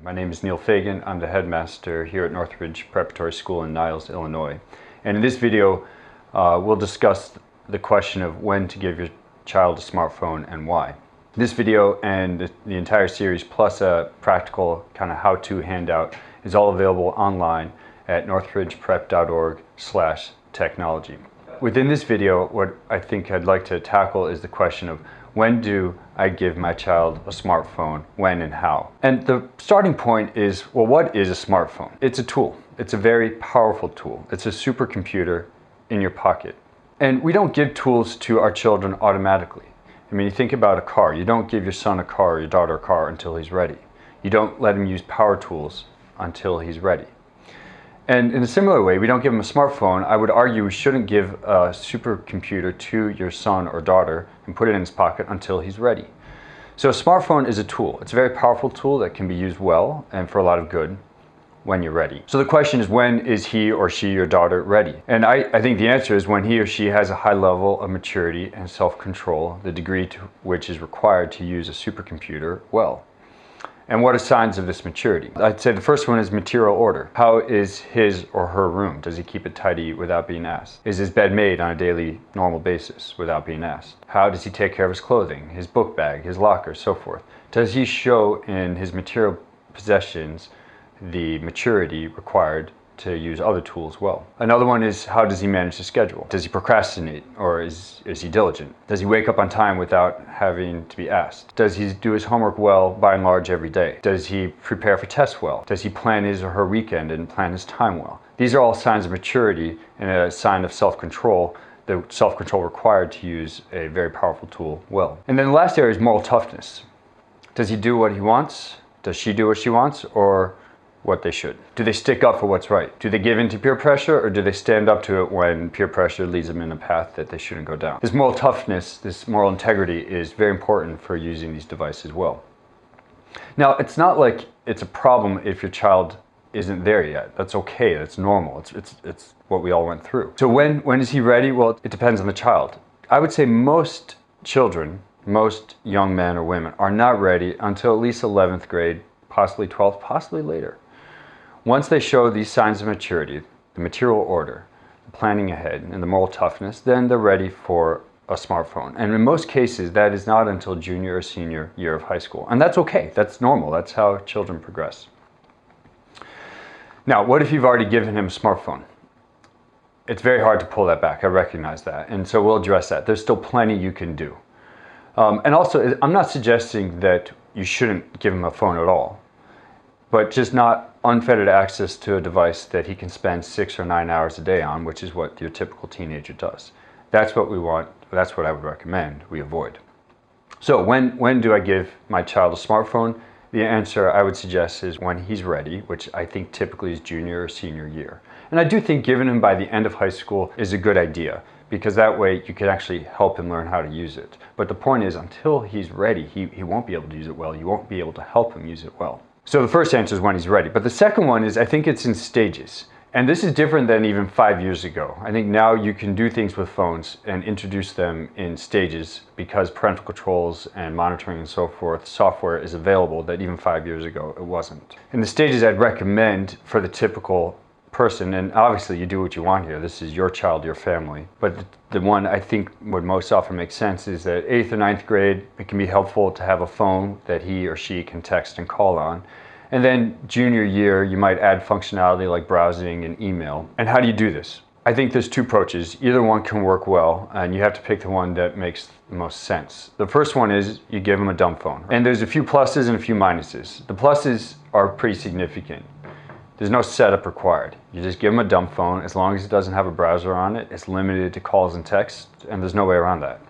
My name is Neil Fagan. I'm the headmaster here at Northridge Preparatory School in Niles, Illinois. And in this video, we'll discuss the question of when to give your child a smartphone and why. This video and the entire series, plus a practical kind of how-to handout, is all available online at northridgeprep.org/technology. Within this video, what I think I'd like to tackle is the question of when do I give my child a smartphone, when and how? And the starting point is, well, what is a smartphone? It's a tool. It's a very powerful tool. It's a supercomputer in your pocket. And we don't give tools to our children automatically. I mean, you think about a car. You don't give your son a car or your daughter a car until he's ready. You don't let him use power tools until he's ready. And in a similar way, we don't give him a smartphone. I would argue we shouldn't give a supercomputer to your son or daughter and put it in his pocket until he's ready. So a smartphone is a tool. It's a very powerful tool that can be used well and for a lot of good when you're ready. So the question is, when is he or she, your daughter, ready? And I think the answer is when he or she has a high level of maturity and self-control, the degree to which is required to use a supercomputer well. And what are signs of this maturity? I'd say the first one is material order. How is his or her room? Does he keep it tidy without being asked? Is his bed made on a daily, normal basis without being asked? How does he take care of his clothing, his book bag, his locker, so forth? Does he show in his material possessions the maturity required to use other tools well? Another one is, how does he manage his schedule? Does he procrastinate, or is he diligent? Does he wake up on time without having to be asked? Does he do his homework well by and large every day? Does he prepare for tests well? Does he plan his or her weekend and plan his time well? These are all signs of maturity and a sign of self-control, the self-control required to use a very powerful tool well. And then the last area is moral toughness. Does he do what he wants? Does she do what she wants, or what they should? Do they stick up for what's right? Do they give in to peer pressure, or do they stand up to it when peer pressure leads them in a path that they shouldn't go down? This moral toughness, this moral integrity is very important for using these devices well. Now, it's not like it's a problem if your child isn't there yet. That's okay, that's normal. It's what we all went through. So when is he ready? Well, it depends on the child. I would say most children, most young men or women are not ready until at least 11th grade, possibly 12th, possibly later. Once they show these signs of maturity, the material order, the planning ahead, and the moral toughness, then they're ready for a smartphone. And in most cases, that is not until junior or senior year of high school. And that's okay, that's normal, that's how children progress. Now, what if you've already given him a smartphone? It's very hard to pull that back, I recognize that. And so we'll address that. There's still plenty you can do. And also, I'm not suggesting that you shouldn't give him a phone at all, but just not unfettered access to a device that he can spend 6 or 9 hours a day on, which is what your typical teenager does. That's what we want, that's what I would recommend we avoid. So when do I give my child a smartphone? The answer I would suggest is when he's ready, which I think typically is junior or senior year. And I do think giving him by the end of high school is a good idea, because that way you can actually help him learn how to use it. But the point is, until he's ready, he won't be able to use it well. You won't be able to help him use it well. So the first answer is when he's ready. But the second one is, I think it's in stages. And this is different than even 5 years ago. I think now you can do things with phones and introduce them in stages because parental controls and monitoring and so forth, software is available that even 5 years ago it wasn't. And the stages I'd recommend for the typical person, and obviously you do what you want here, this is your child, your family, but the one I think would most often make sense is that 8th or 9th grade, it can be helpful to have a phone that he or she can text and call on. And then junior year, you might add functionality like browsing and email. And how do you do this? I think there's two approaches. Either one can work well, and you have to pick the one that makes the most sense. The first one is you give them a dumb phone. And there's a few pluses and a few minuses. The pluses are pretty significant. There's no setup required. You just give them a dumb phone. As long as it doesn't have a browser on it, it's limited to calls and texts, and there's no way around that.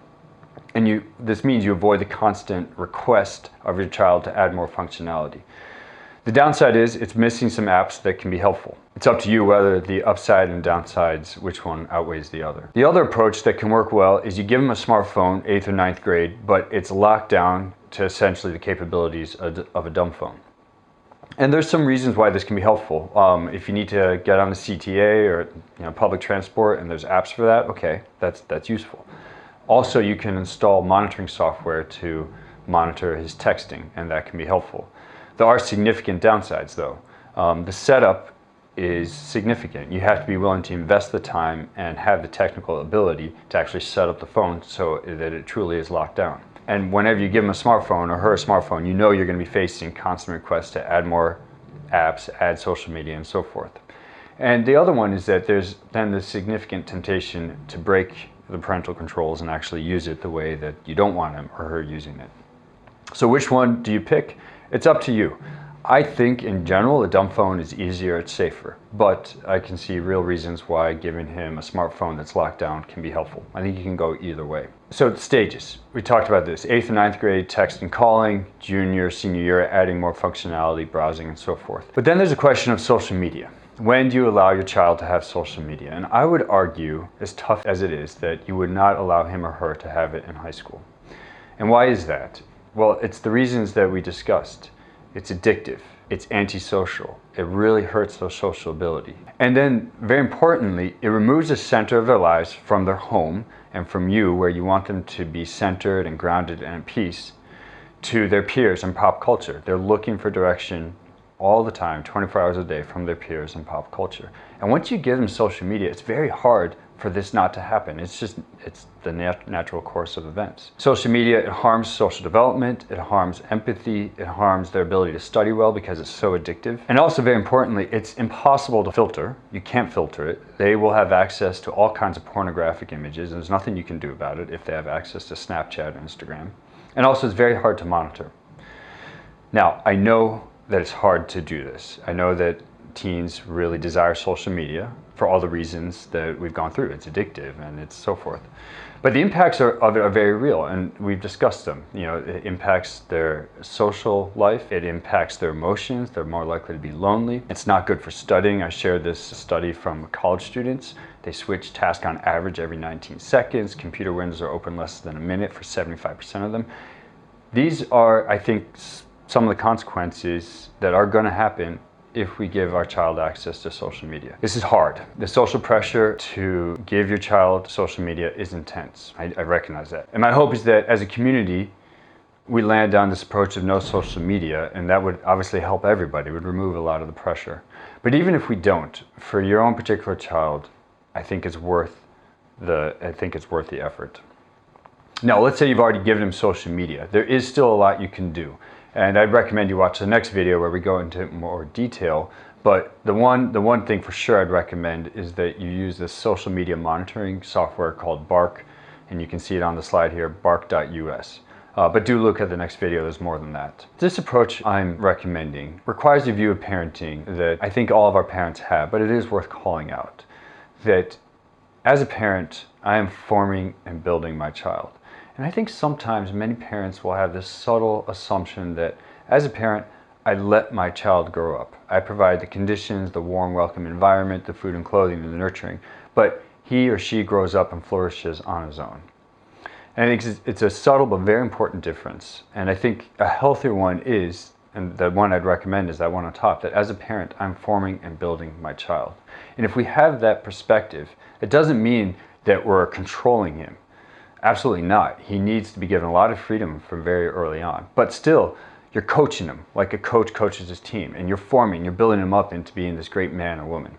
And this means you avoid the constant request of your child to add more functionality. The downside is it's missing some apps that can be helpful. It's up to you whether the upside and downsides, which one outweighs the other. The other approach that can work well is you give them a smartphone, 8th or 9th grade, but it's locked down to essentially the capabilities of a dumb phone. And there's some reasons why this can be helpful. If you need to get on the CTA or public transport and there's apps for that, okay, that's useful. Also, you can install monitoring software to monitor his texting, and that can be helpful. There are significant downsides though. The setup is significant. You have to be willing to invest the time and have the technical ability to actually set up the phone so that it truly is locked down. And whenever you give them a smartphone or her a smartphone, you know you're going to be facing constant requests to add more apps, add social media, and so forth. And the other one is that there's then the significant temptation to break the parental controls and actually use it the way that you don't want him or her using it. So which one do you pick? It's up to you. I think in general a dumb phone is easier, it's safer, but I can see real reasons why giving him a smartphone that's locked down can be helpful. I think you can go either way. So the stages, we talked about this, 8th and 9th grade, text and calling, junior, senior year, adding more functionality, browsing and so forth. But then there's a question of social media. When do you allow your child to have social media? And I would argue, as tough as it is, that you would not allow him or her to have it in high school. And why is that? Well, it's the reasons that we discussed. It's addictive, it's antisocial, it really hurts their social ability. And then, very importantly, it removes the center of their lives from their home and from you, where you want them to be centered and grounded and at peace, to their peers and pop culture. They're looking for direction all the time, 24 hours a day, from their peers and pop culture. And once you give them social media, it's very hard for this not to happen. It's the natural course of events. Social media, it harms social development, it harms empathy, it harms their ability to study well because it's so addictive. And also, very importantly, it's impossible to filter. You can't filter it. They will have access to all kinds of pornographic images, and there's nothing you can do about it if they have access to Snapchat and Instagram. And also, it's very hard to monitor. Now, I know that it's hard to do this. I know that teens really desire social media for all the reasons that we've gone through. It's addictive and it's so forth. But the impacts of it are very real, and we've discussed them. You know, it impacts their social life, it impacts their emotions, they're more likely to be lonely. It's not good for studying. I shared this study from college students. They switch tasks on average every 19 seconds. Computer windows are open less than a minute for 75% of them. These are, I think, some of the consequences that are going to happen if we give our child access to social media. This is hard. The social pressure to give your child social media is intense. I recognize that. And my hope is that as a community, we land on this approach of no social media, and that would obviously help everybody. It would remove a lot of the pressure. But even if we don't, for your own particular child, I think it's worth the effort. Now, let's say you've already given him social media. There is still a lot you can do. And I'd recommend you watch the next video where we go into more detail. But the one thing for sure I'd recommend is that you use this social media monitoring software called Bark, and you can see it on the slide here, bark.us. But do look at the next video, there's more than that. This approach I'm recommending requires a view of parenting that I think all of our parents have, but it is worth calling out. That as a parent, I am forming and building my child. And I think sometimes many parents will have this subtle assumption that as a parent, I let my child grow up. I provide the conditions, the warm, welcome environment, the food and clothing, and the nurturing, but he or she grows up and flourishes on his own. And I think it's a subtle but very important difference. And I think a healthier one is, and the one I'd recommend is that one on top, that as a parent, I'm forming and building my child. And if we have that perspective, it doesn't mean that we're controlling him. Absolutely not. He needs to be given a lot of freedom from very early on. But still, you're coaching him like a coach coaches his team, and you're building him up into being this great man or woman.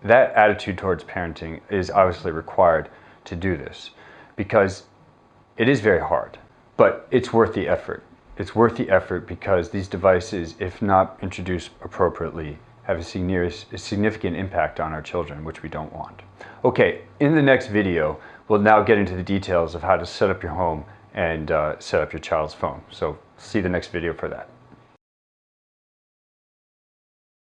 That attitude towards parenting is obviously required to do this, because it is very hard, but it's worth the effort. It's worth the effort because these devices, if not introduced appropriately, have a significant impact on our children, which we don't want. Okay, in the next video, we'll now get into the details of how to set up your home and set up your child's phone. So see the next video for that.